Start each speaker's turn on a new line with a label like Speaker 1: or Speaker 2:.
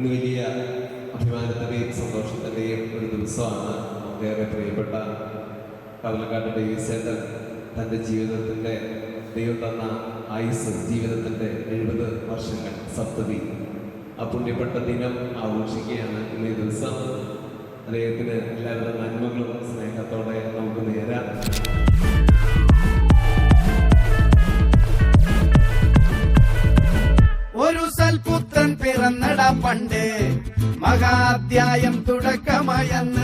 Speaker 1: ഇന്ന് വലിയ അഭിമാനത്തിൻ്റെയും സന്തോഷത്തിൻ്റെയും ഒരു ദിവസമാണ്. നമുക്കേറെ പ്രിയപ്പെട്ട കവലക്കാട്ട് ഡേവിസേട്ടൻ തൻ്റെ ജീവിതത്തിൻ്റെ ദൈവം തന്ന ആയുസ്, ജീവിതത്തിൻ്റെ 70 വർഷങ്ങൾ സപ്തതി, ആ പുണ്യപ്പെട്ട ദിനം ആഘോഷിക്കുകയാണ് ഇന്ന് ഈ ദിവസം. അദ്ദേഹത്തിന് എല്ലാവിധ നന്മകളും സ്നേഹത്തോടെ നമുക്ക് നേരാം.
Speaker 2: ഒരു സൽപുത്രൻ പിറന്നട പണ്ട്, മഹാധ്യായം തുടക്കമായെന്ന്